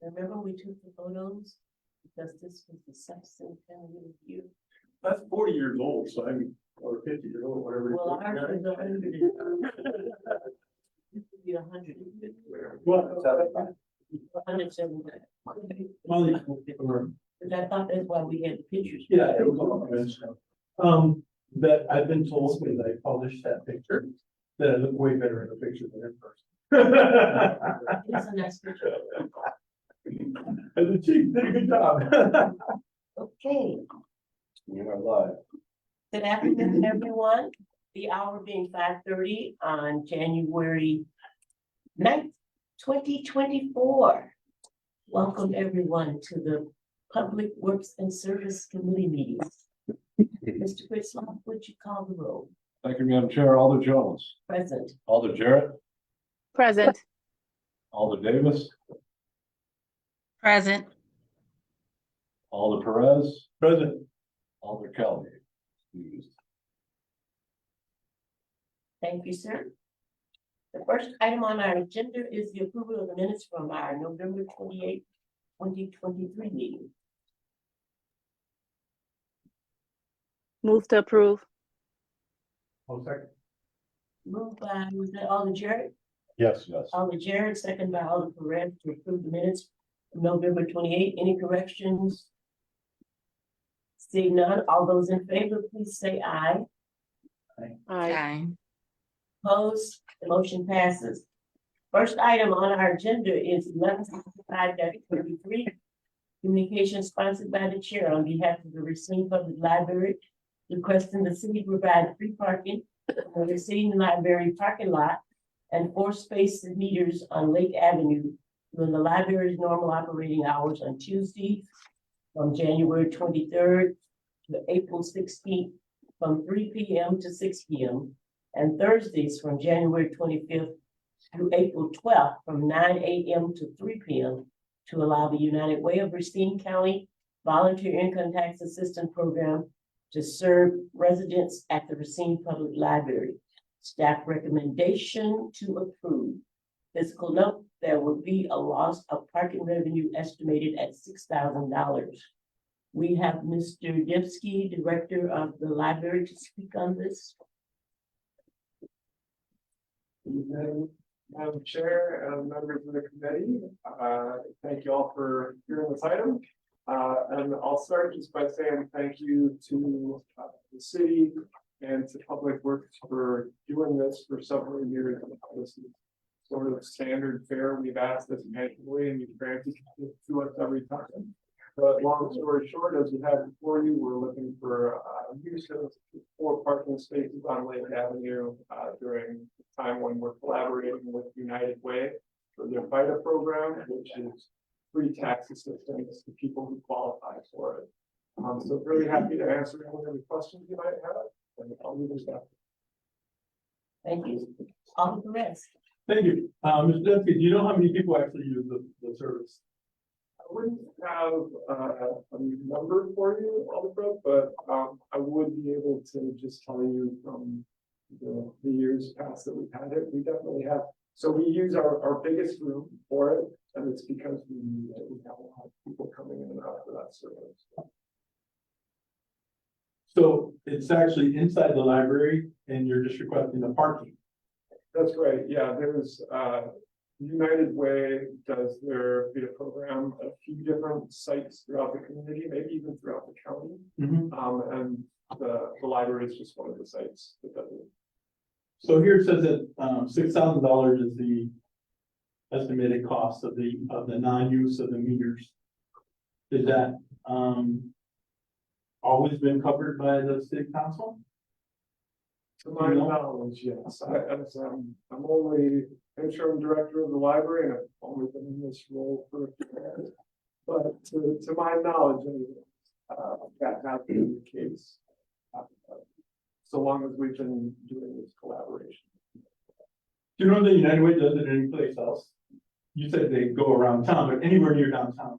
Remember we took the photos? Because this was the subcentennial year. That's 40 years old, so I mean, or 50 years old, whatever. Well, ours is 100. It could be 100. Well, 175. or- But I thought that's why we had the pictures. yeah, it was all conventional. That I've been told when I published that picture, that I look way better in the picture than in person. It's a nice picture. And the chief did a good job. Okay, You are live. good afternoon, everyone. The hour being 5:30 on January 9th, 2024. Welcome everyone to the Public Works and Service Committee meetings. Mr. Critzloff, would you call the roll? Thank you, Madam Chair. Alder Jones. Present. Alder Jarrett. Present. Alder Davis. Present. Alder Perez. President. Alder Kelly. Excused. Thank you, sir. The first item on our agenda is the approval of the minutes from our November 28th, 2023 meeting. Move to approve. Oh, second. Moved by, was that Alder Jarrett? Yes. Yes. Alder Jarrett, second by Alder Perez to approve the minutes from November 28th. Any corrections? Seeing none, all those in favor, please say aye. Aye. Opposed, the motion passes. First item on our agenda is 1165-23. Communication sponsored by the chair on behalf of the Racine Public Library, requesting the city provide free parking in the Racine Library parking lot and 4 space meters on Lake Avenue during the library's normal operating hours on Tuesdays from January 23rd to April 16th from 3 p.m. to 6 p.m. and Thursdays from January 25th through April 12th from 9 a.m. to 3 p.m. to allow the United Way of Racine County Volunteer Income Tax Assistance Program to serve residents at the Racine Public Library. Staff recommendation to approve. Fiscal note, there will be a loss of parking revenue estimated at $6,000. We have Mr. Dipsky, Director of the Library, to speak on this. Madam Chair and members of the committee, thank you all for hearing this item. And I'll start just by saying thank you to the city and to Public Works for doing this for several years. This is sort of standard fare. We've asked this annually and you've granted it to us every time. But long story short, as we had before you, we're looking for use of 4 parking spaces on Lake Avenue during the time when we're collaborating with United Way for their FIDA program, which is free tax assistance to people who qualify for it. So really happy to answer any questions you might have, and I'll leave this up. Thank you. All the rest. Thank you. Mr. Dempsey, do you know how many people actually use the service? I wouldn't have a number for you, Alfred, but I would be able to just tell you from the years past that we've had it. We definitely have. So we use our biggest room for it, and it's because we have a lot of people coming in and out for that service. So it's actually inside the library and you're just requesting the parking. That's right. Yeah, there's United Way does their FIDA program at a few different sites throughout the community, maybe even throughout the county. And the library is just one of the sites that does it. So here it says that $6,000 is the estimated cost of the non-use of the meters. Is that always been covered by the city council? To my knowledge, yes. I'm only interim director of the library and I've only been in this role for a few years. But to my knowledge, that has been the case. So long as we've been doing this collaboration. Do you know that United Way does it any place else? You said they go around town, but anywhere near downtown.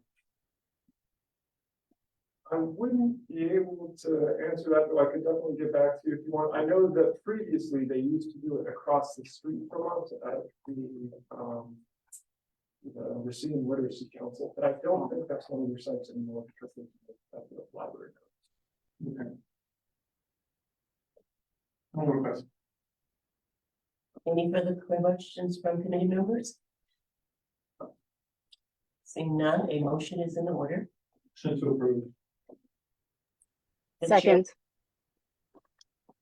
I wouldn't be able to answer that, though I could definitely get back to you if you want. I know that previously they used to do it across the street from us at the Racine Literacy Council, but I don't think that's one of your sites anymore because of the library. Okay. No more questions. Any further questions from committee members? Seeing none, a motion is in order. Motion to approve. The chair- Second.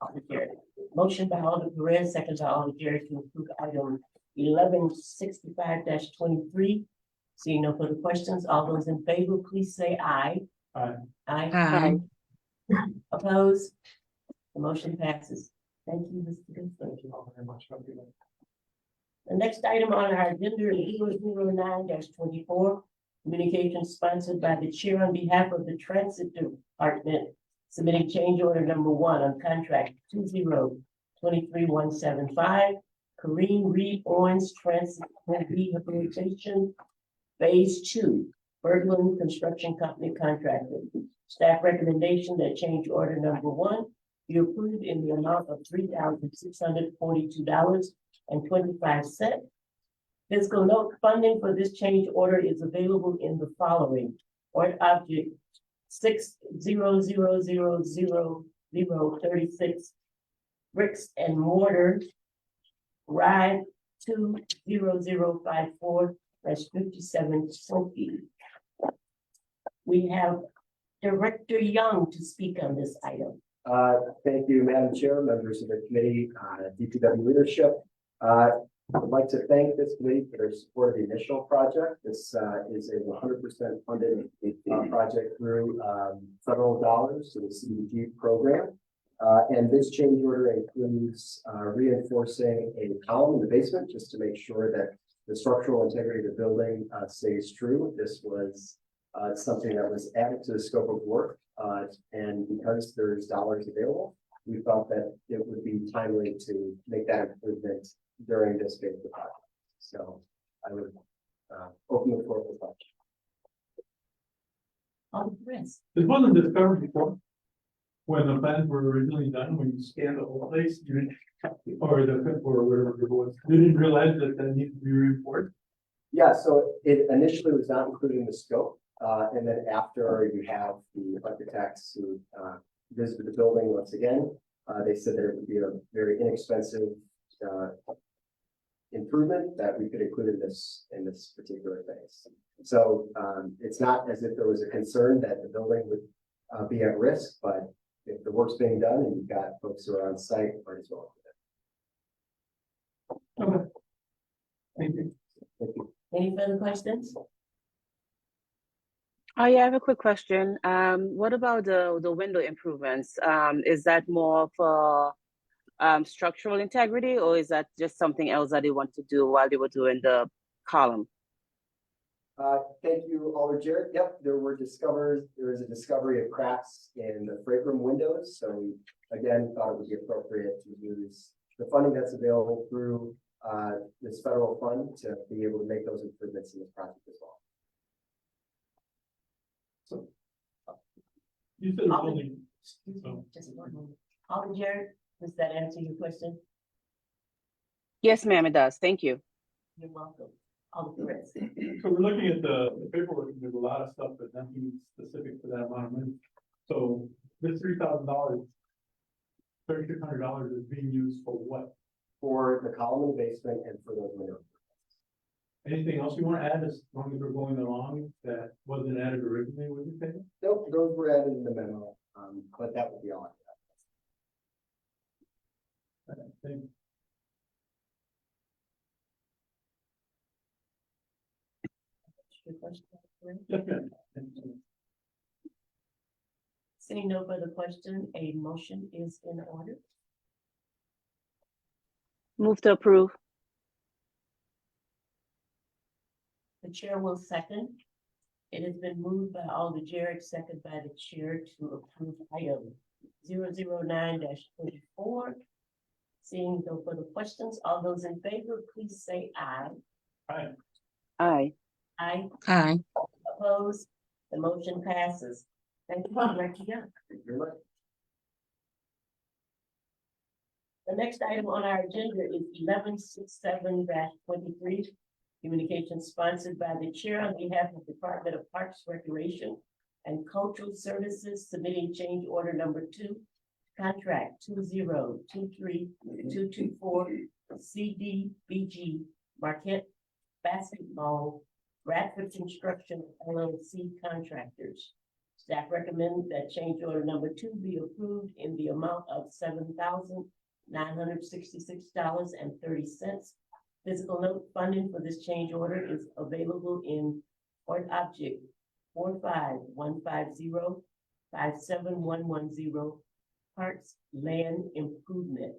Alder. Motion by Alder Perez, second by Alder Jerry to approve item 1165-23. Seeing no further questions, all those in favor, please say aye. Aye. Aye. Aye. Opposed? The motion passes. Thank you, Mr. Goodson. Thank you all very much. Have a good night. The next item on our agenda is 009-24, communication sponsored by the chair on behalf of the Transit Department, submitting change order number 1 on contract 2023175, Kareem Reed Owens Transit Rehabilitation, Phase 2, Berglund Construction Company contractor. Staff recommendation that change order number 1 be approved in the amount of $3,642.25. Fiscal note funding for this change order is available in the following: Order object 6000036 bricks and mortar ride 20054-5720. We have Director Young to speak on this item. Thank you, Madam Chair, members of the committee, DPW leadership. I'd like to thank this committee for their support of the initial project. This is a 100% funded project through federal dollars to the CDBG program. And this change order includes reinforcing a column in the basement just to make sure that the structural integrity of the building stays true. This was something that was added to the scope of work. And because there's dollars available, we felt that it would be timely to make that improvement during this phase of the project. So I would open the floor for questions. Alder Perez. This wasn't discovered before. When the plans were originally done, when you scanned the whole place, you didn't, or whatever it was, you didn't realize that that needed to be reported. Yeah, so it initially was not included in the scope. And then after you have the architects who visited the building once again, they said that it would be a very inexpensive improvement that we could include in this particular phase. So it's not as if there was a concern that the building would be at risk, but if the work's being done and you've got folks who are on site, might as well. Okay. Thank you. Thank you. Any further questions? Oh, yeah, I have a quick question. What about the window improvements? Is that more for structural integrity, or is that just something else that they want to do while they were doing the column? Thank you, Alder Jarrett. Yep, there was a discovery of cracks in the freight room windows. So we again thought it would be appropriate to use the funding that's available through this federal fund to be able to make those improvements in this project as well. So you said it's only, Excuse me, just one moment. Alder Jerry, does that answer your question? Yes, ma'am, it does. Thank you. You're welcome. Alder Perez. so we're looking at the paperwork, and there's a lot of stuff, but nothing specific to that amount of money. So this $3,000, $3,600 is being used for what? For the column in the basement and for those windows. Anything else you want to add as long as we're going along that wasn't added originally, would you say? Nope, those were added in the memo, but that would be all. Thank you. Your question, Alder Perez? Yes, ma'am. Thank you. Seeing no further question, a motion is in order. Move to approve. The chair will second. It has been moved by Alder Jarrett, second by the chair to approve item 009-24. Seeing no further questions, all those in favor, please say aye. Aye. Aye. Aye. Aye. Opposed? The motion passes. Thank you, Director Young. Thank you very much. The next item on our agenda is 1167-23, Communication sponsored by the chair on behalf of Department of Parks, Recreation and Cultural Services, submitting change order number 2, contract 2023224 CDBG Marquette Basketball Bradford Construction LLC contractors. Staff recommends that change order number 2 be approved in the amount of $7,966.30. Physical note funding for this change order is available in Port Object 45150-57110 Parks Land Improvement.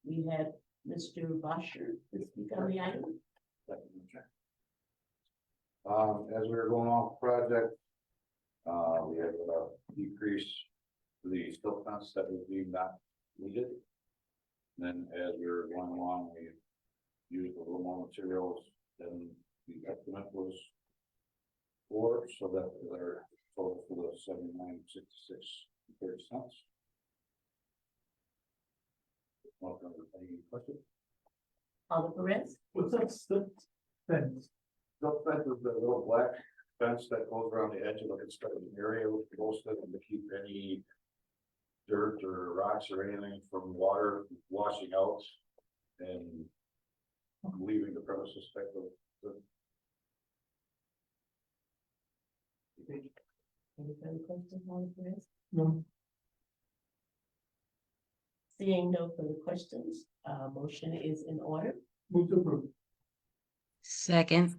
We have Mr. Bosher to speak on the item. As we were going off the project, we had a decrease to the silt fence that was deemed not needed. And then as we were going along, we used a little more materials than the estimate was for, so that their total for the $79.66. Welcome, any questions? Alder Perez. What's that stuff? Fence? Silt fence is the little black fence that goes around the edge of the construction area with most of them to keep any dirt or rocks or anything from water washing out and leaving the premises type of. Any further questions, Alder Perez? No. Seeing no further questions, motion is in order. Move to approve. Second.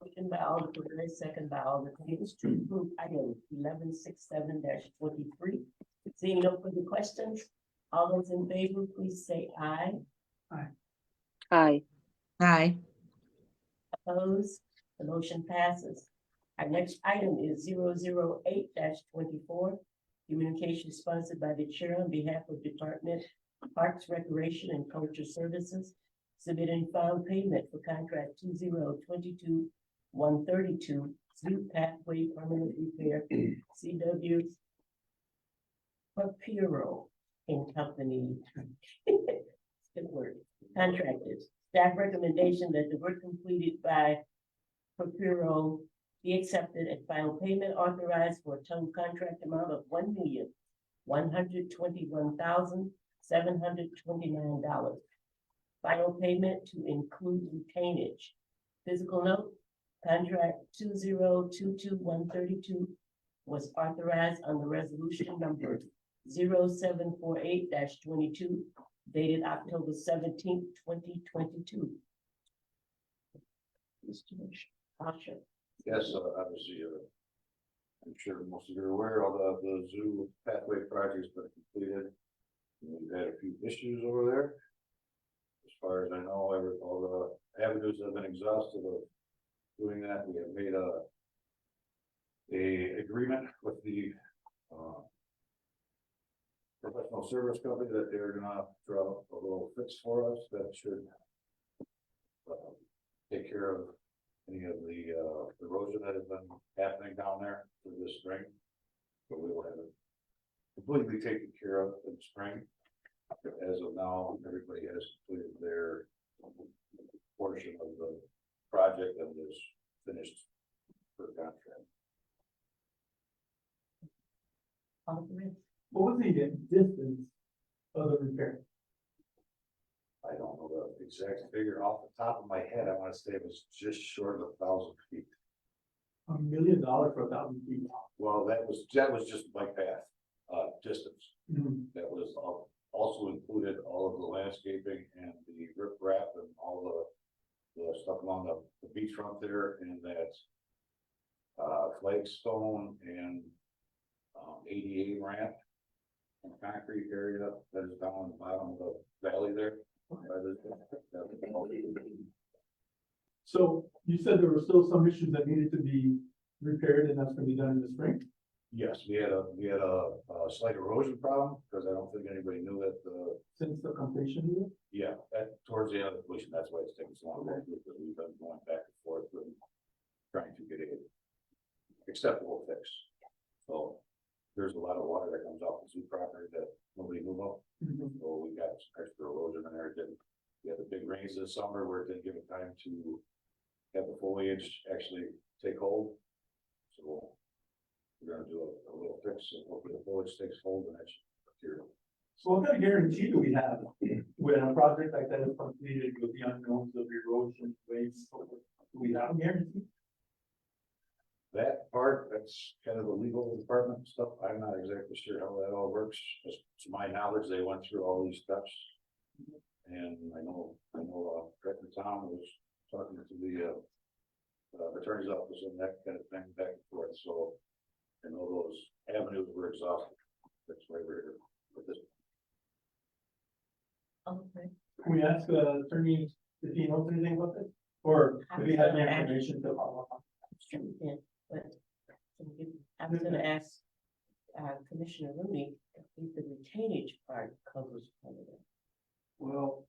Motion by Alder Perez, second by Alder Davis to approve item 1167-23. Seeing no further questions, all those in favor, please say aye. Aye. Aye. Opposed, the motion passes. Our next item is 008-24. Communication sponsored by the chair on behalf of Department of Parks, Recreation and Culture Services, submitting final payment for contract 2022132 Zoo Pathway Permanent Repair, CW Papiro and Company. Good word. Contractors. Staff recommendation that the work completed by Papiro be accepted and final payment authorized for a total contract amount of $1,121,729. Final payment to include retainage. Physical note, contract 2022132 was authorized under resolution number 0748-22 dated October 17th, 2022. Mr. Bosher. Yes, obviously, I'm sure most of you are aware, all the zoo pathway project's been completed. We've had a few issues over there. As far as I know, all the avenues have been exhausted of doing that. We have made a agreement with the professional service company that they're gonna draw up a little fix for us that should take care of any of the erosion that has been happening down there for this spring. So we will have it completely taken care of in spring. As of now, everybody has completed their portion of the project and is finished for contract. What was the distance of the repair? I don't know the exact figure off the top of my head. I want to say it was just short of 1,000 feet. $1 million for 1,000 feet. Well, that was just bike path distance. Mhm. That was also included all of the landscaping and the riprap and all the stuff along the beachfront there, and that flagstone and ADA ramp and concrete area that is down on the bottom of the valley there. So you said there were still some issues that needed to be repaired, and that's gonna be done in the spring? Yes, we had a slight erosion problem, because I don't think anybody knew that Since the completion of it? yeah, towards the end of the completion, that's why it's taking so long, because we've been going back and forth and trying to get a acceptable fix. So there's a lot of water that comes off the zoo property that nobody knew about. Mhm. So we got some extra erosion in there. We had the big rains this summer where it didn't give it time to have the foliage actually take hold. So we're gonna do a little fix, and hopefully the foliage takes hold and that's material. So what kind of guarantee do we have when a project like that is completed with the unknowns of erosion, waste? Do we have a guarantee? That part, that's kind of the legal department stuff. I'm not exactly sure how that all works. Just to my knowledge, they went through all these steps. And I know, Director Tom was talking to the attorney's office and that kind of thing back and forth, so. I know those avenues were exhausted. That's why we're here with this. Okay. Can we ask attorney if he knows anything about this? Or if he has any information to follow up? Yeah, but I was gonna ask, Commissioner Rooney, if the retainage part covers part of that. Well,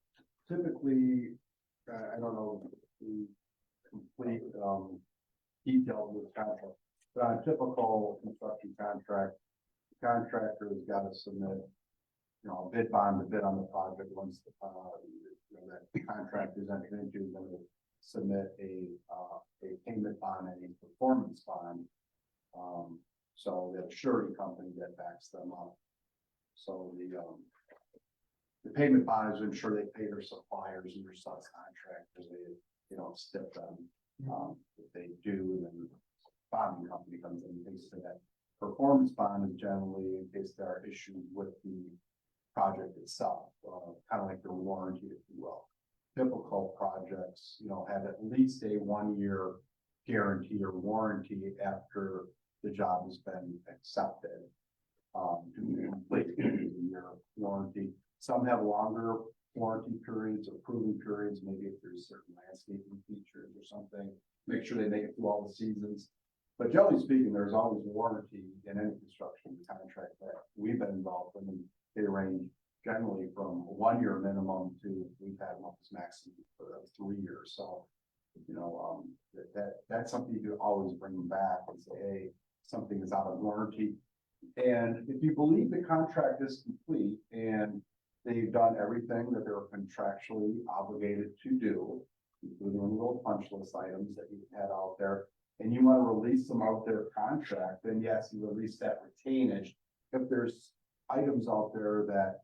typically, I don't know the complete, details of the contract. But on a typical construction contract, the contractor has got to submit, a bid bond to bid on the project once, that contract is entered into, then they submit a payment bond and a performance bond. So the surety company that backs them up. So the payment bond is to ensure they pay their suppliers and their subcontractors, they don't stiff them. If they do, then the bonding company comes in and pays for that. Performance bond is generally in case there are issues with the project itself, kind of like their warranty, if you will. Typical projects, have at least a 1-year guarantee or warranty after the job has been accepted. To complete a year warranty. Some have longer warranty periods or proving periods, maybe if there's certain landscaping features or something, make sure they make it through all the seasons. But generally speaking, there's always warranty in any construction contract that we've been involved in. And they range generally from a 1-year minimum to we've had one maximum for 3 years. So, that's something you always bring them back and say, hey, something is out of warranty. And if you believe the contract is complete and they've done everything that they're contractually obligated to do, including the little punch list items that you've had out there, and you want to release them out their contract, then yes, you release that retainage. If there's items out there that,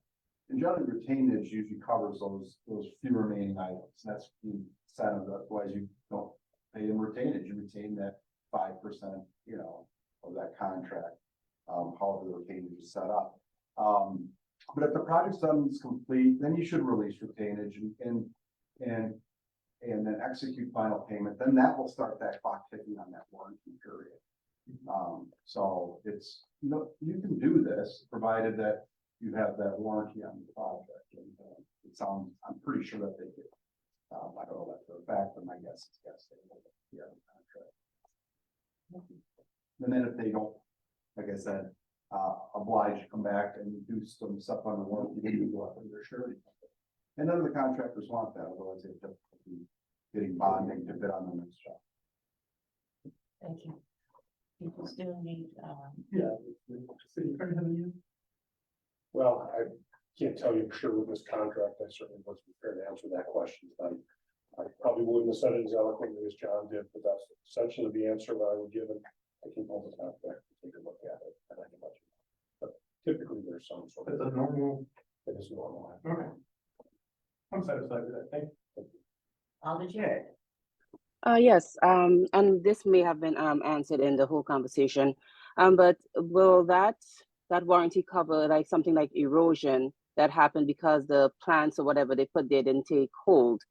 and generally retainage usually covers those few remaining items. That's the incentive, otherwise you don't pay them retainage, you retain that 5%, of that contract, however the retainage is set up. But if the project's done, it's complete, then you should release retainage and then execute final payment. Then that will start that clock ticking on that warranty period. So it's, you can do this provided that you have that warranty on the project. And I'm pretty sure that they do. I don't know that for a fact, but my guess is yes, they will. Yeah, the contract. And then if they don't, like I said, obliged to come back and do some stuff on the warranty, they go up in their surety. And none of the contractors want that, otherwise they have difficulty getting bonding to bid on the next job. Thank you. People still need, Yeah. City attorney, have you? Well, I can't tell you for sure with this contract. I certainly wasn't prepared to answer that question. I probably wouldn't have said it as eloquently as John did, but that's essentially the answer that I would give. And I can hold the contract and take a look at it, and I can let you know. But typically there's some sort It's of, a normal. it is normal. Okay. I'm satisfied with that. Thank you. Alder Jared. Yes, and this may have been answered in the whole conversation, but will that warranty cover like something like erosion that happened because the plants or whatever they put there didn't take hold?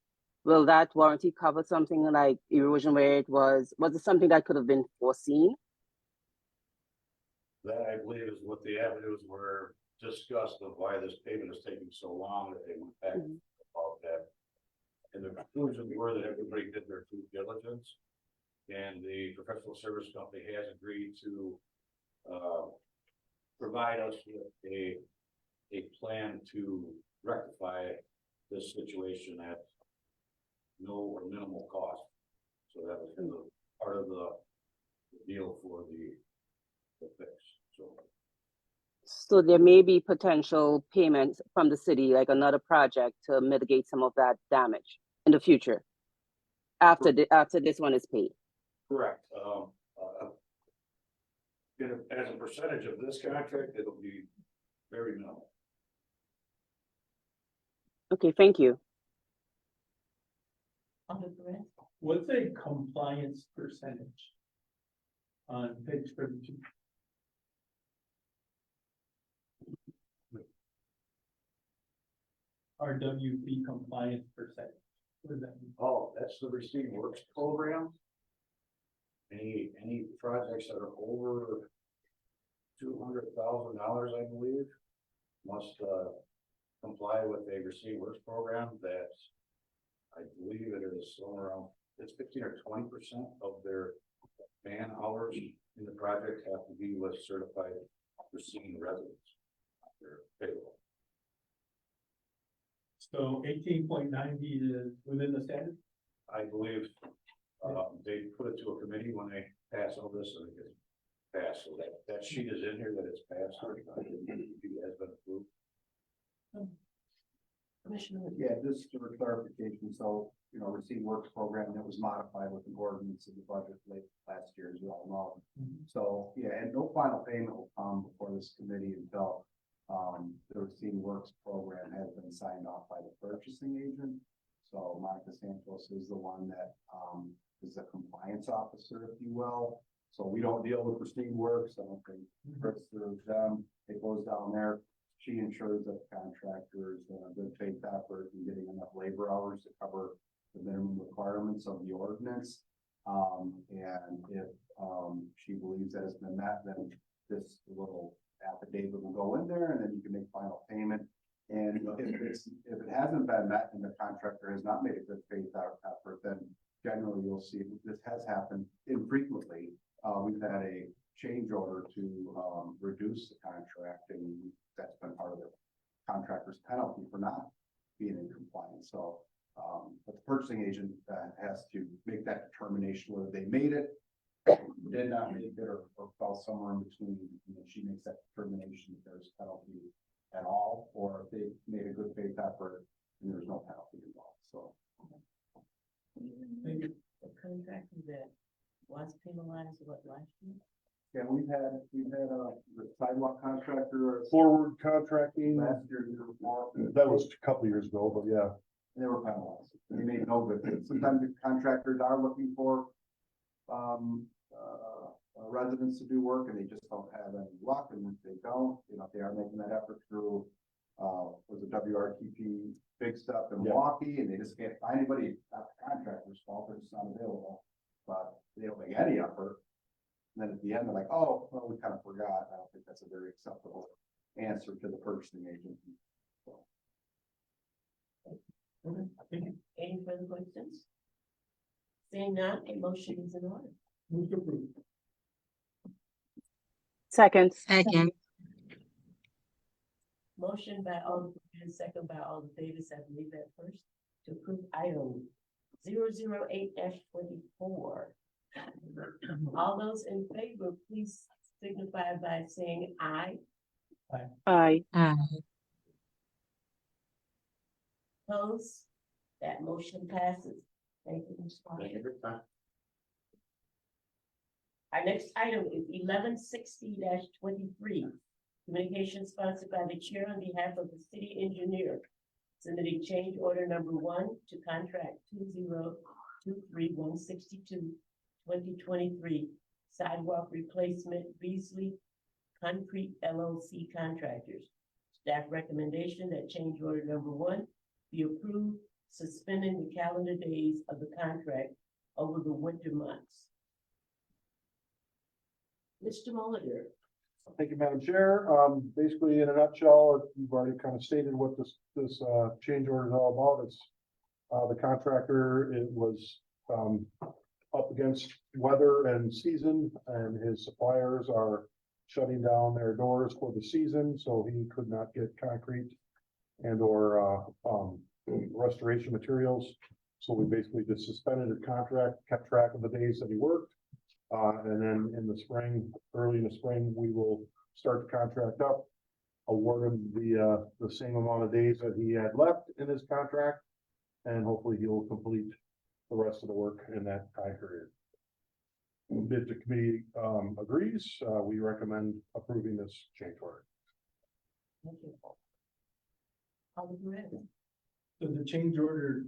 Will that warranty cover something like erosion where it was it something that could have been foreseen? That, I believe, is what the avenues were discussed of why this payment is taking so long, that they went back about that. And the conclusions were that everybody did their due diligence, and the professional service company has agreed to provide us with a plan to rectify this situation at no or minimal cost. So that was kind of part of the deal for the fix. So there may be potential payments from the city, like another project to mitigate some of that damage in the future. after this one is paid. Correct, as a percentage of this contract, it'll be very minimal. Okay, thank you. Alder Perez? What's a compliance percentage? On page 32. RWP compliance percentage. What does that mean? Oh, that's the Receive Works program. Any projects that are over $200,000, I believe, must comply with a Receive Works program that I believe it is somewhere around, it's 15 or 20% of their man hours in the project have to be with certified receiving residents. Their payroll. So 18.90 is within the standard? I believe, they put it to a committee when they pass all this and it gets passed, so that sheet is in here that it's passed. It has been approved. Commissioner? Yeah, just for clarification, so, you know, Receive Works program that was modified with the ordinance in the budget late last year, as you all know. So, yeah, and no final payment will come before this committee until, the Receive Works program has been signed off by the purchasing agent. So Monica Santos is the one that, is the compliance officer, if you will. So we don't deal with Receive Works, I don't think, Chris through them, it goes down there. She ensures that the contractor is doing a good faith effort and getting enough labor hours to cover the minimum requirements of the ordinance. And if, she believes that it's been met, then this little affidavit will go in there and then you can make final payment. And if it hasn't been met and the contractor has not made a good faith effort, then generally you'll see this has happened infrequently. We've had a change order to reduce the contract, and that's been part of the contractor's penalty for not being in compliance. So, but the purchasing agent has to make that determination whether they made it, did not make it, or fell somewhere in between. And then she makes that determination if there's penalty at all, or if they made a good faith effort and there's no penalty involved. So. The contractor that was penalized, what, last year? Yeah, we've had the sidewalk contractor Forward contracting, last year, year before, that was a couple years ago, but yeah. they were penalized. They made no good. Sometimes the contractors are looking for residents to do work and they just don't have any luck. And if they don't, you know, they are making that effort through was a WRTP big stuff in Milwaukee, and they just can't find anybody. Not the contractor's fault, they're just not available, but they don't make any effort. And then at the end, they're like, oh, well, we kind of forgot. I don't think that's a very acceptable answer to the purchasing agent. So. Any further questions? Seeing none, a motion is in order. Move to approve. Second. Second. Motion by Alder Perez, second by Alder Davis, I believe that first, to approve item 008-24. All those in favor, please signify by saying aye. Aye. Aye. Opposed? That motion passes. Thank you, Ms. Parker. Thank you for your time. Our next item is 1160-23. Communication sponsored by the chair on behalf of the city engineer. Submitting change order number 1 to contract 2023-162-2023 sidewalk replacement Beasley Concrete LLC contractors. Staff recommendation that change order number 1 be approved, suspending the calendar days of the contract over the winter months. Mr. Molitor. Thank you, Madam Chair. Basically, in a nutshell, you've already kind of stated what this change order is all about. It's the contractor, it was up against weather and season, and his suppliers are shutting down their doors for the season, so he could not get concrete and or restoration materials. So we basically just suspended his contract, kept track of the days that he worked. And then in the spring, early in the spring, we will start the contract up, award him the same amount of days that he had left in his contract, and hopefully he will complete the rest of the work in that time period. If the committee agrees, we recommend approving this change order. Thank you. Alder Perez. So the change order,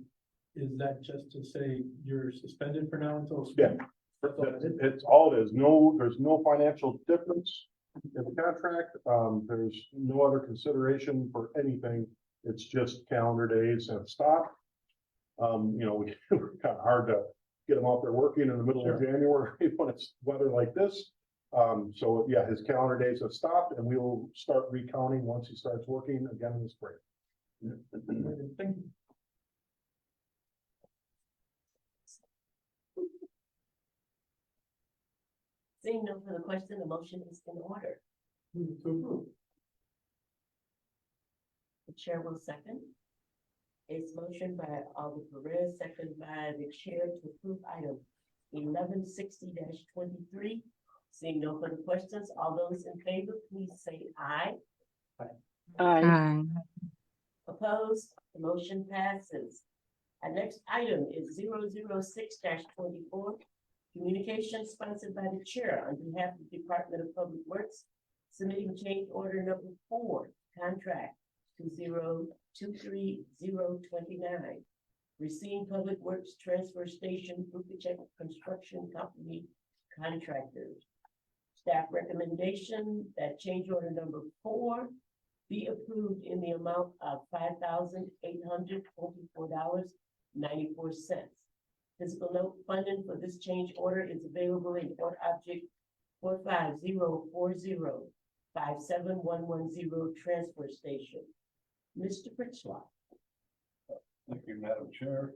is that just to say you're suspended for now until? Yeah. It's all it is. No, there's no financial difference in the contract. There's no other consideration for anything. It's just calendar days have stopped. We kind of hard to get them out there working in the middle of January when it's weather like this. So yeah, his calendar days have stopped and we will start recounting once he starts working again in the spring. Thank you. Seeing no further question, the motion is in order. Move to approve. The chair will second. It's motion by Alder Perez, second by the chair to approve item 1160-23. Seeing no further questions, all those in favor, please say aye. Aye. Opposed, the motion passes. Our next item is 006-24. Communication sponsored by the chair on behalf of the Department of Public Works, submitting change order number 4, contract 2023029. Racine Public Works Transfer Station Bukacek Construction Company contractors. Staff recommendation that change order number 4 be approved in the amount of $5,844.94. Physical note funding for this change order is available in Port Object 45040-57110 transfer station. Mr. Fritzlaw. Thank you, Madam Chair.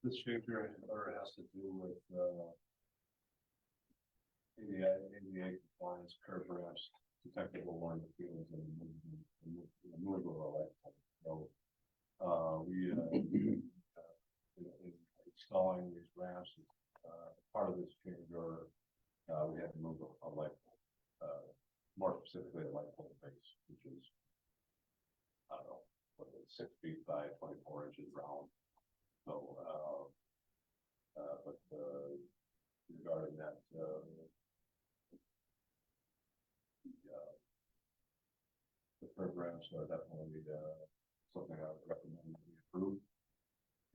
This change order has to do with, ADA compliance, curb ramps, detectable warning fields, and removal of light. So, installing these ramps, part of this change order, we had to move a light pole, more specifically a light pole base, which is, I don't know, what is it, 6 feet by 24 inches round. So, regarding that, the curb ramps are definitely something I would recommend we approve.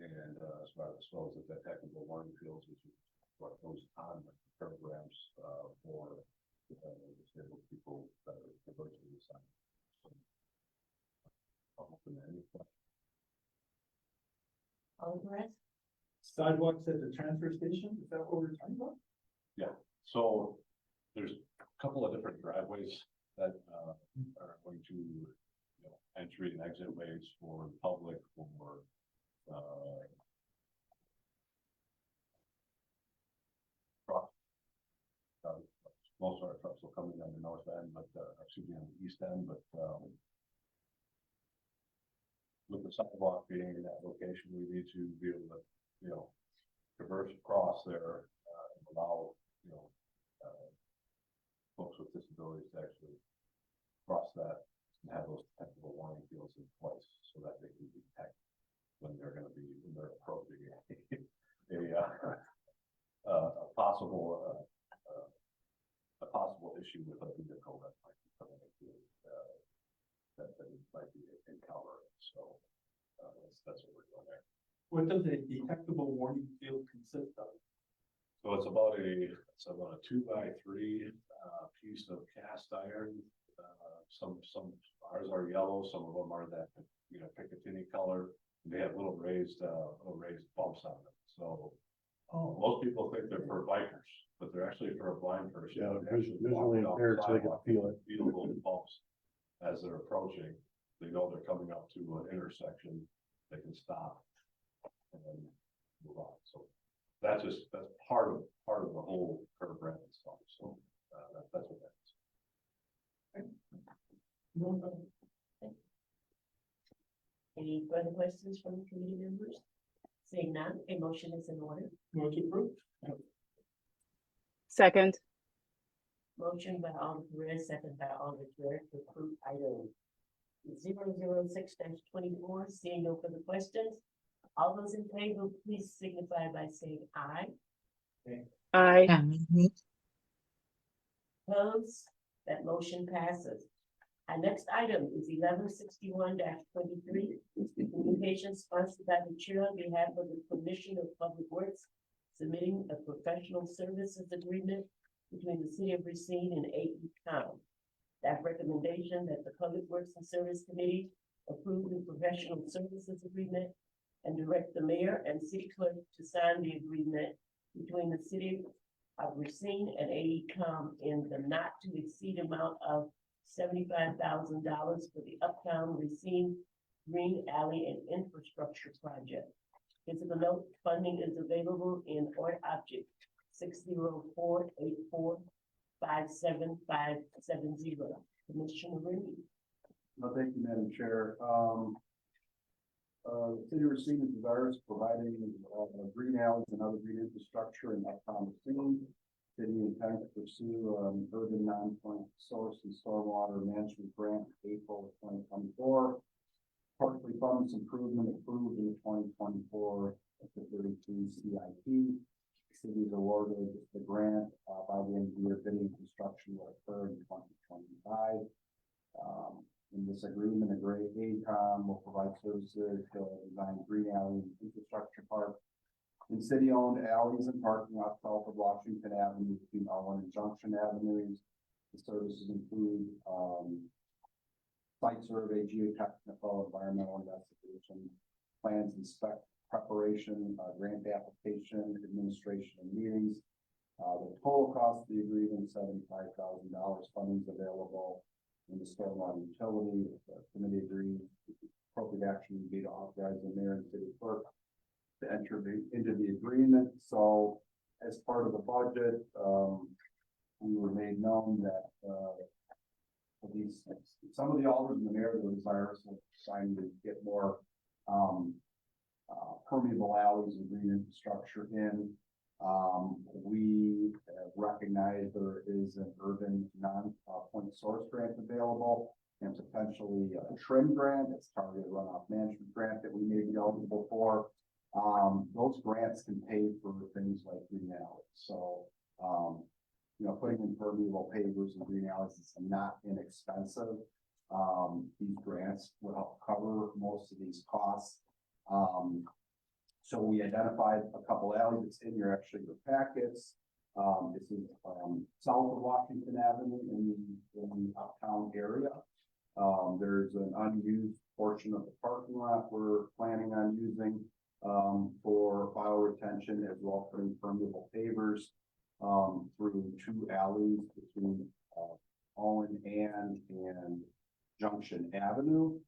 And as well as the detectable warning fields, which is what goes on with the curb ramps for disabled people that are virtually assigned. So, I'll open any questions. All the rest? Sidewalks at the transfer station, is that what we're talking about? Yeah, so there's a couple of different driveways that are going to, entry and exit ways for the public, for trucks. Most of our trucks will come in on the north end, but excuse me, on the east end, but with the sidewalk being in that location, we need to be able to, traverse across there and allow, folks with disabilities to actually cross that and have those detectable warning fields in place so that they can detect when they're approaching a possible issue with a vehicle that might be coming into that might be encountering. So that's what we're doing there. What does a detectable warning field consist of? So it's about a 2x3 piece of cast iron. Some ours are yellow, some of them are that Picatinny color. They have little raised bumps on them. So most people think they're for bikers, but they're actually for a blind person. Yeah, Actually visually walking off impaired, the so they can sidewalk, feel it. Feel little bumps as they're approaching. They know they're coming up to an intersection. They can stop and then move on. So that's part of the whole curb ramp stuff. So that's what that is. Any further questions from the committee members? Seeing none, a motion is in order. Move to approve. Second. Motion by Alder Perez, second by Alder Jerk to approve item 006-24. Seeing no further questions, All those in favor, please signify by saying aye. Aye. Aye. Opposed? That motion passes. Our next item is 1161-23, communication sponsored by the chair on behalf of the Commission of Public Works, submitting a professional services agreement between the city of Racine and AECom. That recommendation that the Public Works and Service Committee approve the professional services agreement and direct the mayor and city clerk to sign the agreement between the city of Racine and AECom in the not to exceed amount of $75,000 for the Uptown Racine Green Alley and Infrastructure Project. Physical note funding is available in Ort Object 604-84-57570. Commissioner Reed. No, thank you, Madam Chair. The city of Racine is desirous of providing green alleys and other green infrastructure in uptown Racine. City intends to pursue urban non-point source and stormwater management grant April 2024. Partially funds improvement approved in the 2024 to 32 CIP. City is awarded the grant by the end of the year. Bidding construction will occur in 2025. In this agreement, AECom will provide services to design green alley and infrastructure park in city-owned alleys and parking lots south of Washington Avenue between Owen and Junction Avenues. The services include site survey, geotechnical, environmental investigation, plans, inspect, preparation, grant application, administration, and meetings. The total cost of the agreement is $75,000. Funding is available in the stormwater utility. The committee agrees appropriate action would be to authorize the mayor and city clerk to enter into the agreement. So as part of the budget, we were made known that some of the alders and the mayor were desirous of trying to get more permeable alleys and green infrastructure in. We recognize there is an urban non-point source grant available and potentially a trim grant. It's targeted runoff management grant that we may be eligible for. Those grants can pay for things like green alleys. So, putting in permeable pavers and green alleys is not inexpensive. These grants will help cover most of these costs. So we identified a couple alleys. It's in your packets. This is south of Washington Avenue in the uptown area. There's an unused portion of the parking lot we're planning on using for fire retention, as well as putting permeable pavers through two alleys between Owen and Junction Avenue.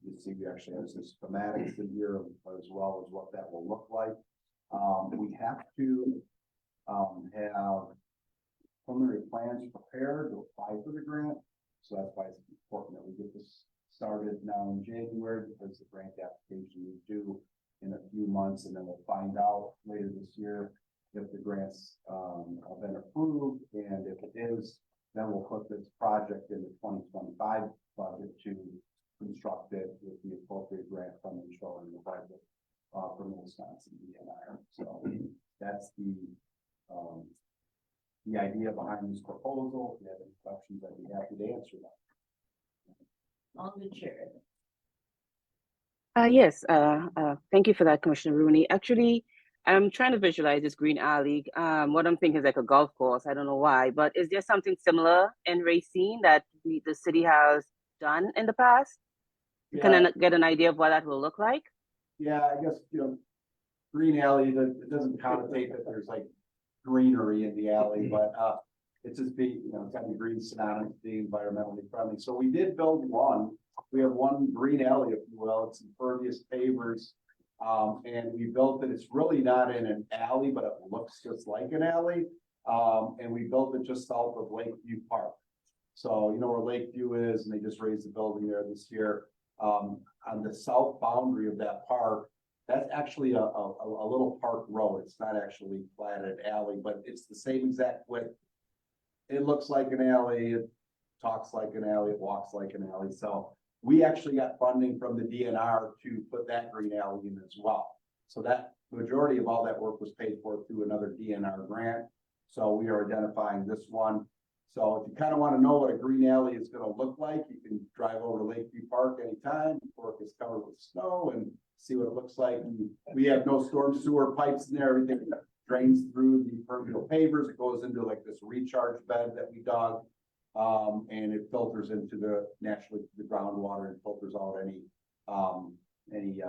You see, we actually have some schematics in here as well as what that will look like. We have to have preliminary plans prepared to apply for the grant. So that's why it's important that we get this started now in January, because the grant application is due in a few months, and then we'll find out later this year if the grants have been approved, and if it is, then we'll put this project in the 2025 budget to construct it with the appropriate grant funding shown in the budget from the Wisconsin DNR. So that's the idea behind this proposal. If you have any questions, I'd be happy to answer them. On the chair. Yes, thank you for that, Commissioner Rooney. Actually, I'm trying to visualize this green alley. What I'm thinking is like a golf course. I don't know why, but is there something similar in Racine that the city has done in the past? Yeah. Can I get an idea of what that will look like? Yeah, I guess, green alley, it doesn't connotate that there's like greenery in the alley, but it's just it's got to be green synonymous to being environmentally friendly. So we did build one. We have one green alley, if you will. It's impervious pavers. And we built it. It's really not in an alley, but it looks just like an alley. And we built it just south of Lakeview Park. So you know where Lakeview is, and they just raised the building there this year. On the south boundary of that park, that's actually a little park road. It's not actually platted alley, but it's the same exact width. It looks like an alley. It talks like an alley. It walks like an alley. So we actually got funding from the DNR to put that green alley in as well. So that majority of all that work was paid for through another DNR grant. So we are identifying this one. So if you kind of want to know what a green alley is going to look like, you can drive over to Lakeview Park anytime before it gets covered with snow and see what it looks like. We have no storm sewer pipes in there. Everything drains through the permeable pavers. It goes into like this recharge bed that we dug. And it filters into the naturally the groundwater and filters out any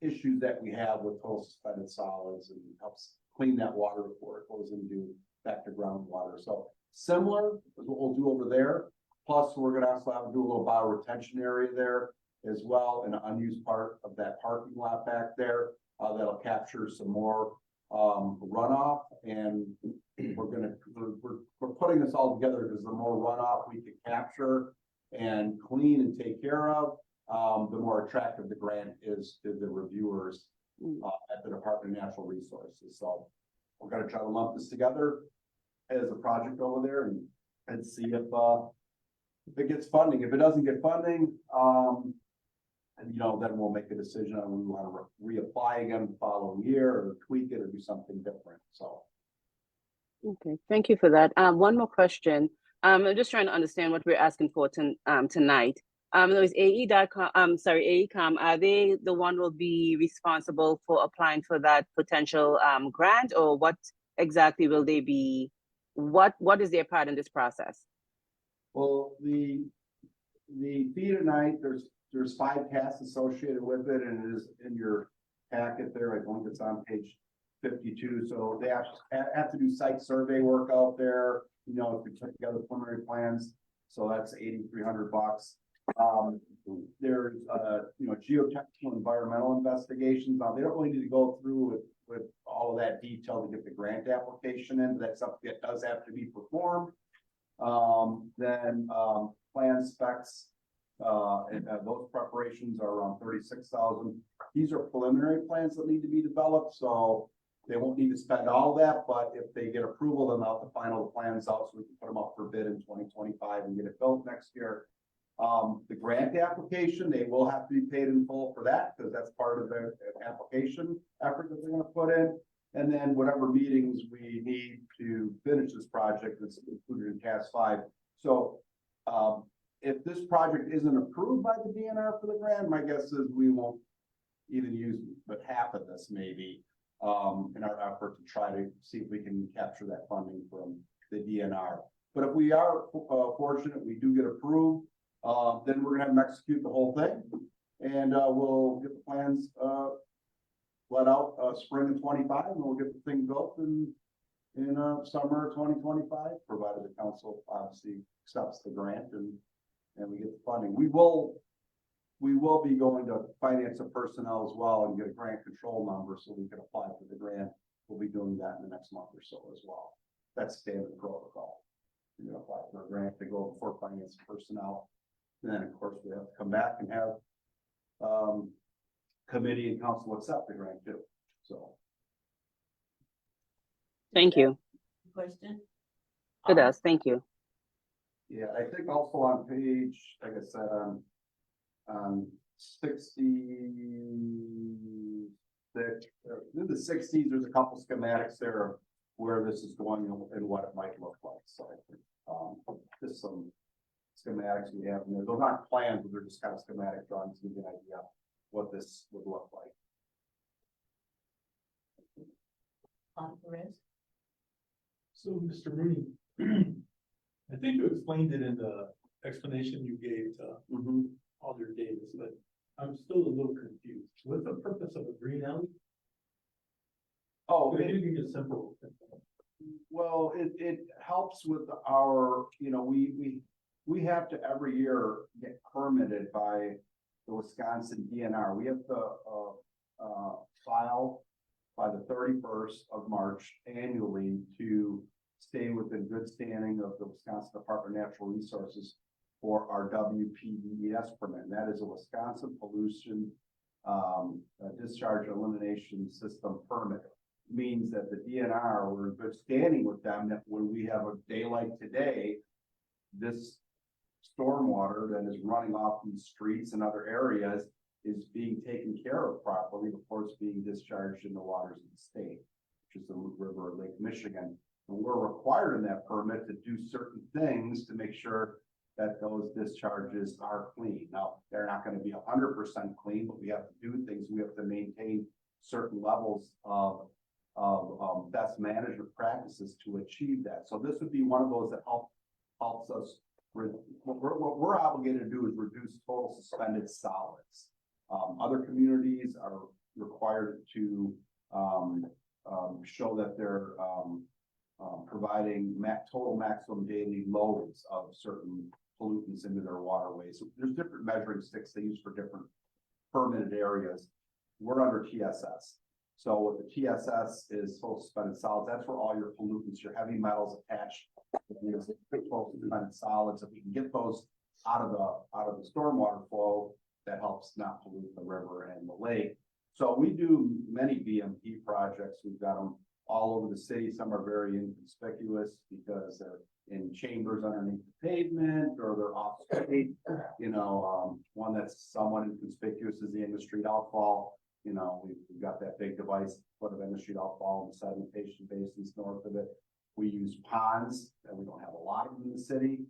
issues that we have with total suspended solids and helps clean that water before it goes into back to groundwater. So similar is what we'll do over there. Plus, we're gonna also have to do a little bioretention area there as well, an unused part of that parking lot back there that'll capture some more runoff. And we're putting this all together because the more runoff we can capture and clean and take care of, the more attractive the grant is to the reviewers at the Department of Natural Resources. So we're gonna try to lump this together as a project over there and see if it gets funding. If it doesn't get funding, and then we'll make a decision on we want to reapply again the following year or tweak it or do something different. So. Okay, thank you for that. One more question. I'm just trying to understand what we're asking for tonight. There is AECOM, are they the one will be responsible for applying for that potential grant, or what exactly will they be? What is their part in this process? Well, the fee tonight, there's 5 tasks associated with it, and it is in your packet there. I think it's on page 52. So they have to do site survey work out there. If we put together preliminary plans, so that's $8,300. There's geotechnical environmental investigations. Now they don't really need to go through with all of that detail to get the grant application in. That's something that does have to be performed. Then plan specs. And those preparations are around $36,000. These are preliminary plans that need to be developed, so they won't need to spend all that. But if they get approval, then they'll have to final plans out so we can put them up for bid in 2025 and get it built next year. The grant application, they will have to be paid in full for that because that's part of the application effort that they're going to put in. And then whatever meetings we need to finish this project is included in task 5. So if this project isn't approved by the DNR for the grant, my guess is we won't even use but half of this maybe in our effort to try to see if we can capture that funding from the DNR. But if we are fortunate, we do get approved, then we're gonna have them execute the whole thing, and we'll get the plans let out spring of 25, and we'll get the thing built in summer of 2025, provided the council obviously accepts the grant and we get the funding. We will be going to finance and personnel as well and get a grant control number so we can apply for the grant. We'll be doing that in the next month or so as well. That's standard protocol. You're gonna apply for a grant to go before finance and personnel. And then of course we have to come back and have committee and council accept the grant too. So. Thank you. Question? It does. Thank you. Yeah, I think also on page, like I said, on 66, in the 60s, there's a couple schematics there of where this is going and what it might look like. So I think just some schematics we have in there. Those aren't plans, but they're just kind of schematic drawings to give you an idea of what this would look like. So, Mr. Rooney, I think you explained it in the explanation you gave to Alder Davis, but I'm still a little confused. What's the purpose of a green alley? Oh, Could you give me a simple? well, it helps with our, we have to every year get permitted by the Wisconsin DNR. We have to file by the 31st of March annually to stay within good standing of the Wisconsin Department of Natural Resources for our WPDES permit. And that is a Wisconsin Pollution Discharge Elimination System permit. Means that the DNR, we're in good standing with them, that when we have a day like today, this stormwater that is running off these streets and other areas is being taken care of properly before it's being discharged in the waters of the state, which is the river of Lake Michigan. And we're required in that permit to do certain things to make sure that those discharges are clean. Now, they're not gonna be 100% clean, but we have to do things. We have to maintain certain levels of best management practices to achieve that. So this would be one of those that helps us. What we're obligated to do is reduce total suspended solids. Other communities are required to show that they're providing total maximum daily loads of certain pollutants into their waterways. So there's different measuring sticks they use for different permitted areas. We're under TSS. So what the TSS is total suspended solids, that's where all your pollutants, your heavy metals attached to the total suspended solids. If we can get those out of the stormwater flow, that helps not pollute the river and the lake. So we do many BMP projects. We've got them all over the city. Some are very inconspicuous because they're in chambers underneath the pavement or they're off state. You know, one that's somewhat inconspicuous is the end of street outfall. You know, we've got that big device, foot of end of street outfall and sedimentation basins north of it. We use ponds, and we don't have a lot of them in the city,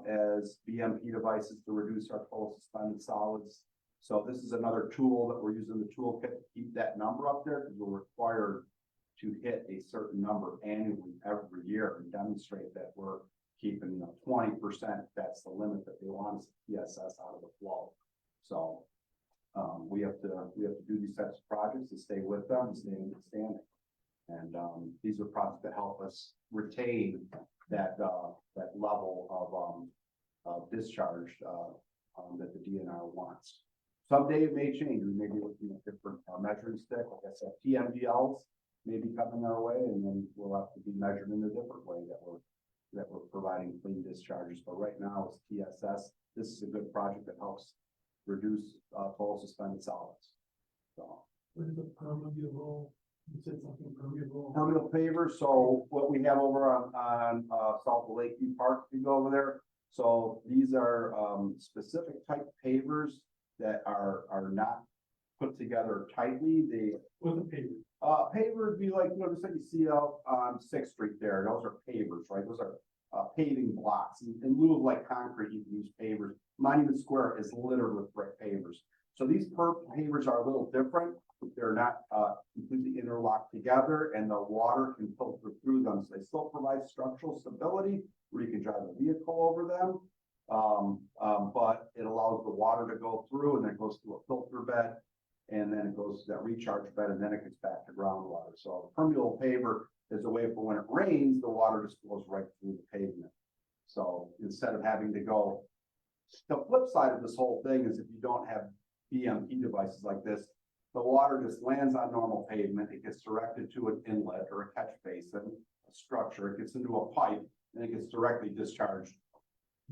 as BMP devices to reduce our total suspended solids. So this is another tool that we're using the toolkit to keep that number up there, because we're required to hit a certain number annually every year and demonstrate that we're keeping, 20%. That's the limit that they want us to TSS out of the flow. So we have to do these types of projects to stay with them and stay in good standing. And these are projects that help us retain that level of discharge that the DNR wants. Someday it may change. We may be looking at different measuring stick. Like I said, TMDLs may be coming our way, and then we'll have to be measured in a different way that we're providing clean discharges. But right now it's TSS. This is a good project that helps reduce total suspended solids. So. What is a permeable? You said something permeable. Permeable pavers. So what we have over on South of Lakeview Park, if you go over there. So these are specific type pavers that are not put together tightly. They What's a paver? Paver would be like, just like you see out on 6th Street there. Those are pavers, right? Those are paving blocks. In lieu of like concrete, you can use pavers. Monument Square is littered with brick pavers. So these pavers are a little different. They're not completely interlocked together, and the water can filter through them. So they still provide structural stability where you can drive a vehicle over them. But it allows the water to go through, and then it goes through a filter bed, and then it goes to that recharge bed, and then it gets back to groundwater. So a permeable paver is a way for when it rains, the water just goes right through the pavement. So instead of having to go, the flip side of this whole thing is if you don't have BMP devices like this, the water just lands on normal pavement. It gets directed to an inlet or a catch basin, a structure. It gets into a pipe, and it gets directly discharged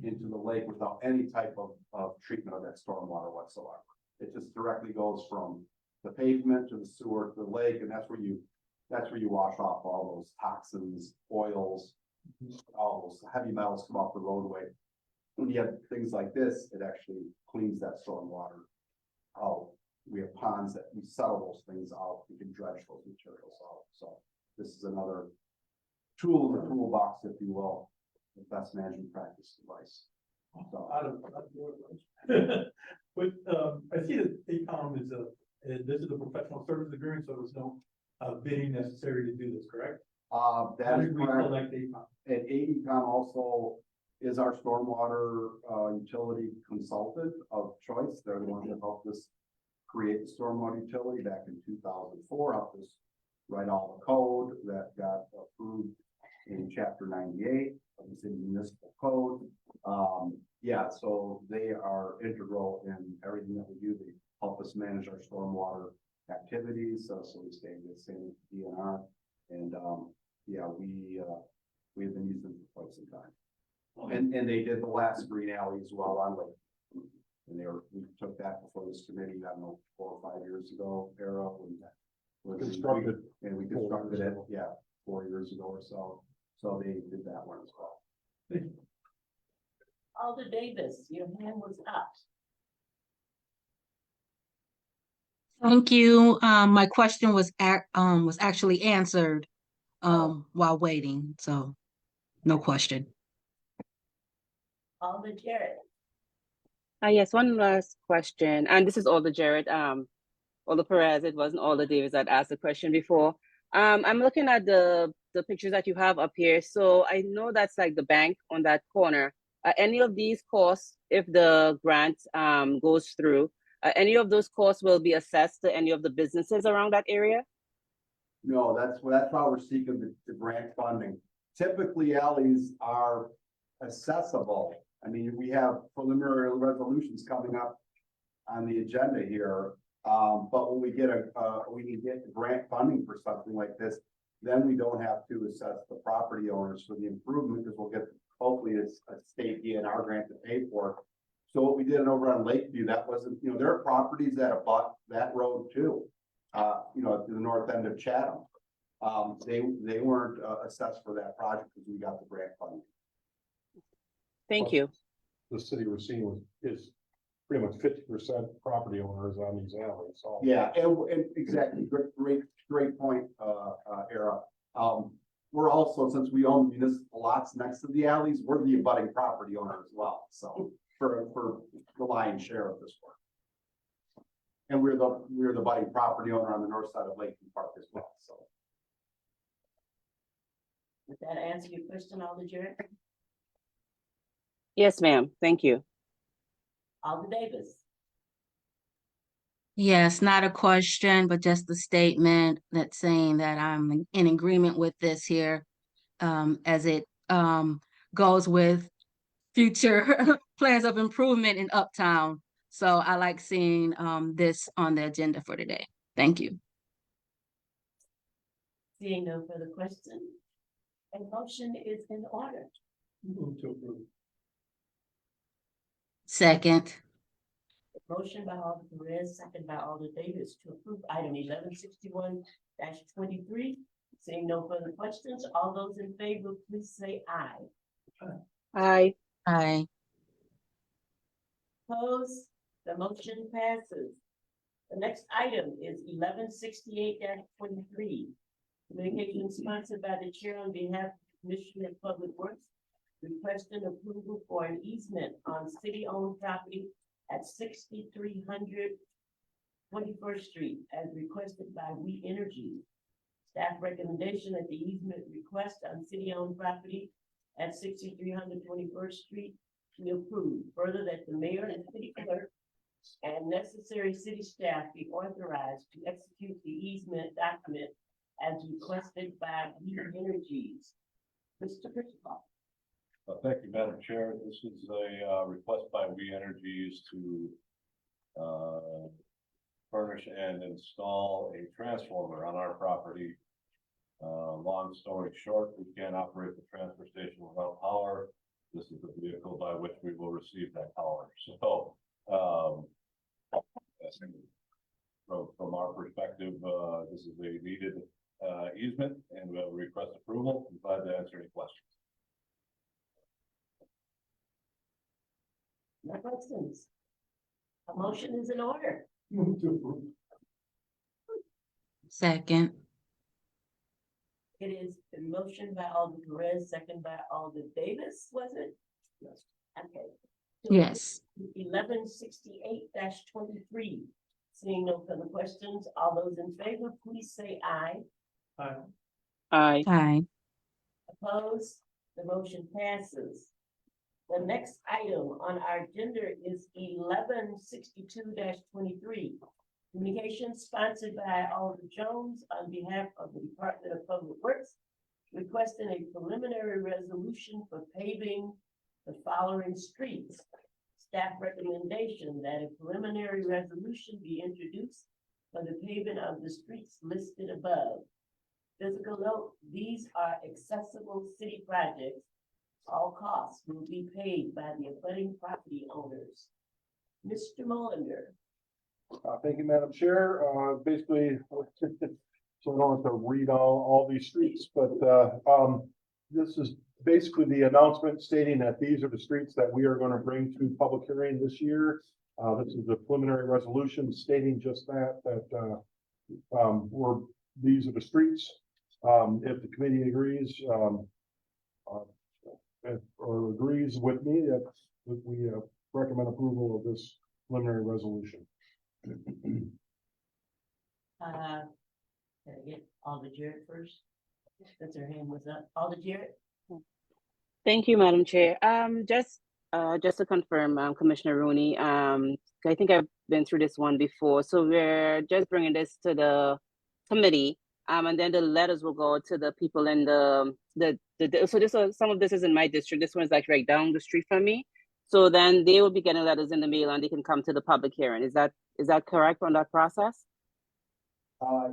into the lake without any type of treatment of that stormwater whatsoever. It just directly goes from the pavement to the sewer to the lake, and that's where you wash off all those toxins, oils, all those heavy metals come off the roadway. When you have things like this, it actually cleans that stormwater out. We have ponds that we settle those things out. We can dredge those materials out. So this is another tool in the toolbox, if you will, the best management practice device. So, But I see that AECOM is this is a professional service agreement, so there's no bidding necessary to do this, correct? How that is did we correct. select AECOM? And AECOM also is our stormwater utility consultant of choice. They're the ones that helped us create the stormwater utility back in 2004, helped us write all the code that got approved in chapter 98 of the city municipal code. Yeah, so they are integral in everything that we do. They help us manage our stormwater activities, so we stay in the same DNR. And yeah, we've been using them for quite some time. And they did the last green alley as well on Lake. And we took that before this committee, I don't know, 4 or 5 years ago, era when Constructed. we constructed it, yeah, 4 years ago or so. So they did that one as well. Thank you. Alder Davis, your hand was up. Thank you. My question was was actually answered while waiting, so no question. Alder Jarrett. Yes, one last question, and this is Alder Jarrett, Alder Perez. It wasn't Alder Davis that asked the question before. I'm looking at the pictures that you have up here. So I know that's like the bank on that corner. Any of these costs, if the grant goes through, any of those costs will be assessed to any of the businesses around that area? No, that's why we're seeking the grant funding. Typically, alleys are accessible. I mean, we have preliminary resolutions coming up on the agenda here. But when we get we can get grant funding for something like this, then we don't have to assess the property owners for the improvement, because we'll get, hopefully it's a state DNR grant to pay for it. So what we did over on Lakeview, that wasn't, there are properties that abut that road too. To the north end of Chatham. They weren't assessed for that project because we got the grant funding. Thank you. The city of Racine is pretty much 50% property owners on these alleys, so. Yeah, and exactly, great point, Era. We're also, since we own municipal lots next to the alleys, we're the abutting property owner as well, so for the lion's share of this work. And we're the abutting property owner on the north side of Lakeview Park as well, so. Did that answer your question, Alder Jarrett? Yes, ma'am. Thank you. Alder Davis. Yes, not a question, but just a statement that's saying that I'm in agreement with this here, as it goes with future plans of improvement in Uptown. So I like seeing this on the agenda for today. Thank you. Seeing no further questions, a motion is in order. Move to approve. Second. Motion by Alder Perez, second by Alder Davis to approve item 1161-23. Seeing no further questions, all those in favor, please say aye. Aye. Aye. Opposed, the motion passes. The next item is 1168-23. Communication sponsored by the chair on behalf of the Commissioner of Public Works, requesting approval for an easement on city-owned property at 6300 21st Street, as requested by We Energy. Staff recommendation that the easement request on city-owned property at 6300 21st Street be approved. Further, that the mayor and city clerk and necessary city staff be authorized to execute the easement document as requested by We Energies. Mr. Christopher. Thank you, Madam Chair. This is a request by We Energies to furnish and install a transformer on our property. Long story short, we can't operate the transfer station without power. This is the vehicle by which we will receive that power. So, from our perspective, this is a needed easement, and we'll request approval. I'm glad to answer any questions. No questions. A motion is in order. Move to approve. Second. It is a motion by Alder Perez, second by Alder Davis, was it? Yes. Okay. Yes. 1168-23. Seeing no further questions, all those in favor, please say aye. Aye. Aye. Aye. Opposed, the motion passes. The next item on our agenda is 1162-23. Communication sponsored by Alder Jones on behalf of the Department of Public Works, requesting a preliminary resolution for paving the following streets. Staff recommendation that a preliminary resolution be introduced for the paving of the streets listed above. Physical note, these are accessible city projects. All costs will be paid by the abutting property owners. Mr. Mullender. Thank you, Madam Chair. Basically, so I don't have to read all these streets, but this is basically the announcement stating that these are the streets that we are going to bring to public hearing this year. This is a preliminary resolution stating just these are the streets. If the committee agrees, or agrees with me, that we recommend approval of this preliminary resolution. Can I get Alder Jarrett first? Since her hand was up. Alder Jarrett? Thank you, Madam Chair. Just to confirm, Commissioner Rooney, I think I've been through this one before. So we're just bringing this to the committee, and then the letters will go to the people in some of this is in my district. This one's like right down the street from me. So then they will be getting letters in the mail and they can come to the public hearing. Is that correct on that process?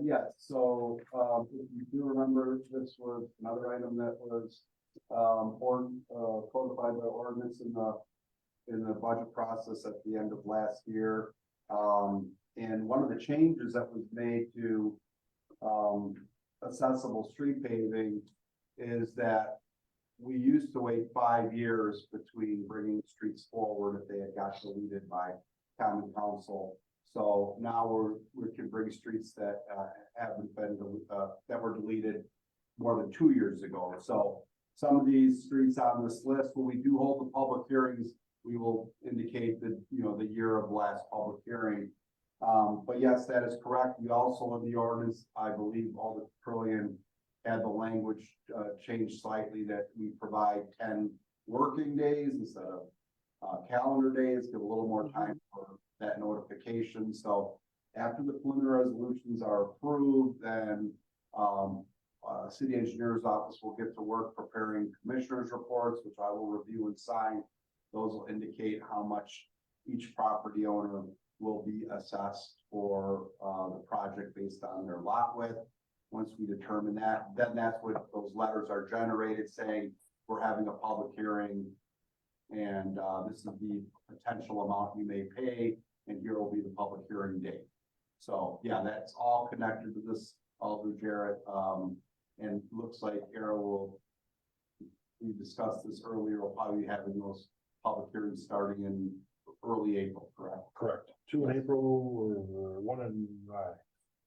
Yes, so, if you do remember, this was another item that was, codified by ordinance in the budget process at the end of last year. And one of the changes that was made to, accessible street paving is that we used to wait 5 years between bringing streets forward if they had got deleted by common council. So now we can bring streets that haven't been that were deleted more than 2 years ago. So some of these streets on this list, when we do hold the public hearings, we will indicate the year of last public hearing. But yes, that is correct. We also in the ordinance, I believe, Alder Trillian had the language changed slightly that we provide 10 working days instead of calendar days, give a little more time for that notification. So after the preliminary resolutions are approved, then city engineer's office will get to work preparing commissioners' reports, which I will review and sign. Those will indicate how much each property owner will be assessed for the project based on their lot width. Once we determine that, then that's what those letters are generated saying we're having a public hearing and this is the potential amount you may pay and here will be the public hearing date. So yeah, that's all connected to this Alder Jarrett. And looks like Arrow will, we discussed this earlier, will probably be having those public hearings starting in early April, correct? Correct. 2 in April or 1 in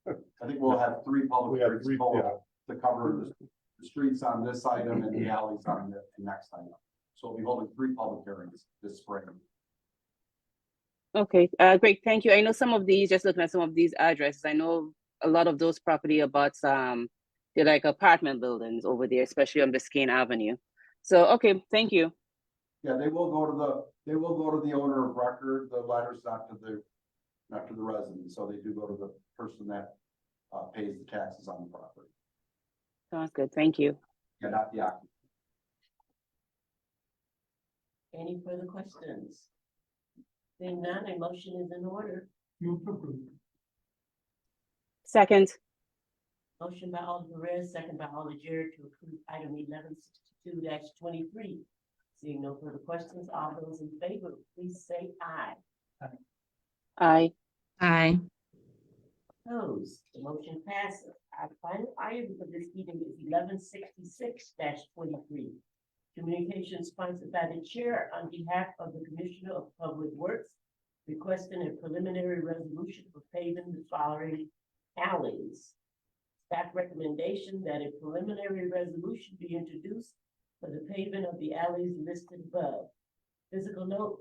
I think we'll have 3 public We have hearings 3, total to cover the streets on this item and the alleys on the next item. So we'll be holding 3 public hearings this spring. Okay, great, thank you. I know some of these, just looking at some of these addresses, I know a lot of those property abuts, they're like apartment buildings over there, especially on Biscayne Avenue. So, okay, thank you. Yeah, they will go to the owner of record, the letters, not to the resident. So they do go to the person that pays the taxes on the property. Sounds good, thank you. Yeah, not the occupant. Any further questions? Seeing none, a motion is in order. Move to approve. Second, Motion by Alder Perez, second by Alder Jarrett to approve item 1162-23. Seeing no further questions, all those in favor, please say aye. aye. Aye. Opposed, the motion passes. Our final item for this meeting is 1166-23. Communication sponsored by the chair on behalf of the Commissioner of Public Works, requesting a preliminary resolution for paving the following alleys. Staff recommendation that a preliminary resolution be introduced for the paving of the alleys listed above. Physical note,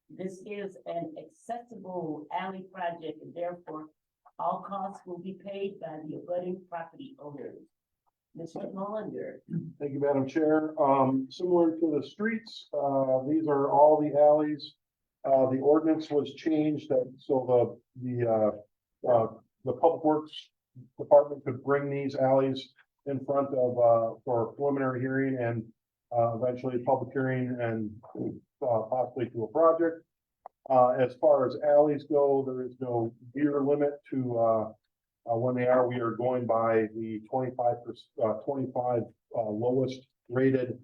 this is an accessible alley project and therefore all costs will be paid by the abutting property owners. Mr. Hollander. Thank you, Madam Chair. Similar to the streets, these are all the alleys. The ordinance was changed so the Public Works Department could bring these alleys in front of for a preliminary hearing and eventually a public hearing and possibly to a project. As far as alleys go, there is no year limit to when they are. We are going by the 25 lowest rated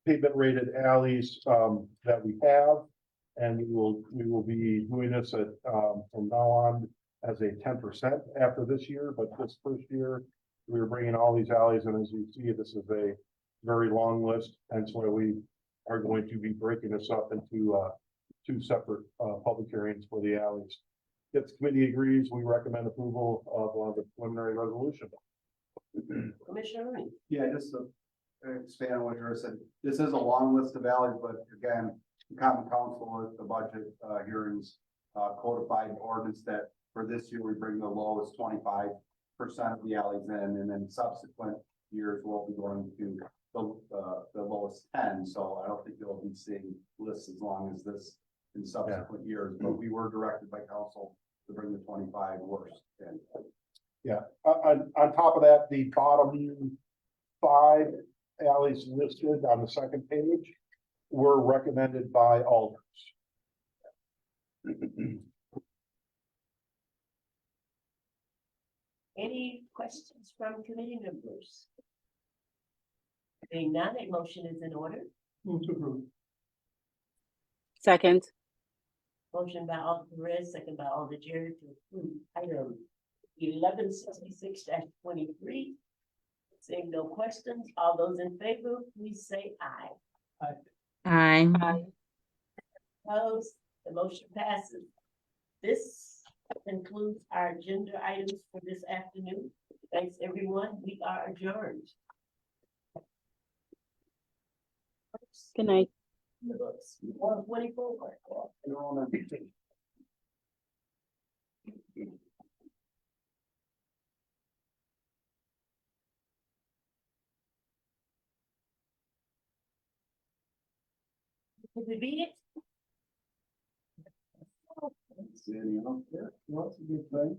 pavement rated alleys that we have, and we will be doing this at from now on as a 10% after this year. But this first year, we are bringing all these alleys, and as you see, this is a very long list, hence why we are going to be breaking this up into, two separate, public hearings for the alleys. If the committee agrees, we recommend approval of, the preliminary resolution. Commissioner Rooney. Yeah, just to expand on what you said, this is a long list of alleys, but again, the common council at the budget, hearings, codified ordinance that for this year, we bring the lowest 25% of the alleys in, and then subsequent years, we'll be going to the lowest 10, so I don't think you'll be seeing lists as long as this in subsequent years, but we were directed by council to bring the 25 worst in. Yeah, on top of that, the bottom 5 alleys listed on the second page were recommended by alders. Any questions from committee members? Being none, a motion is in order. Move to approve. Second. Motion by Alder Perez, second by Alder Jerry to approve item 1166 23. Seeing no questions, all those in favor, please say aye. Aye. Opposed, the motion passes. This concludes our agenda items for this afternoon. Thanks, everyone. We are adjourned. Good night. The books, 124. Did we beat it? See any of them? Yeah, well, that's a good thing.